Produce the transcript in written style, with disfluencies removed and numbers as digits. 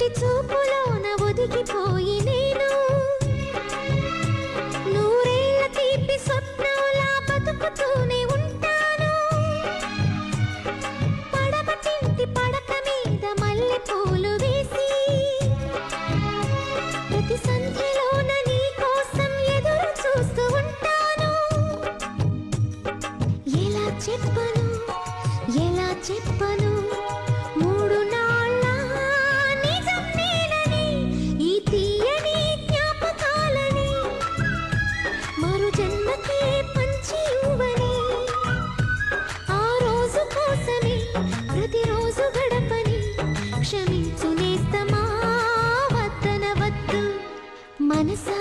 కంటి చూపులోన ఒదిగిపోయి నేను నూరేళ్ల తీపి స్వప్నంలా బతుకుతూనే ఉంటాను. పడమటింటి పడక మీద మల్లె పూలు వేసి ప్రతి సంధ్యలోన నీ కోసం ఎదురు చూస్తూ ఉంటాను. ఎలా చెప్పను ఎలా చెప్పను మూడు నాళ్ళ నిజం నేనని ఈ తీయని జ్ఞాపకాలని మరు జన్మకే పంచి ఇవ్వని ఆ రోజు కోసమే ప్రతిరోజు గడపని క్షమించు నేస్తమా వద్దనవద్దు మనసా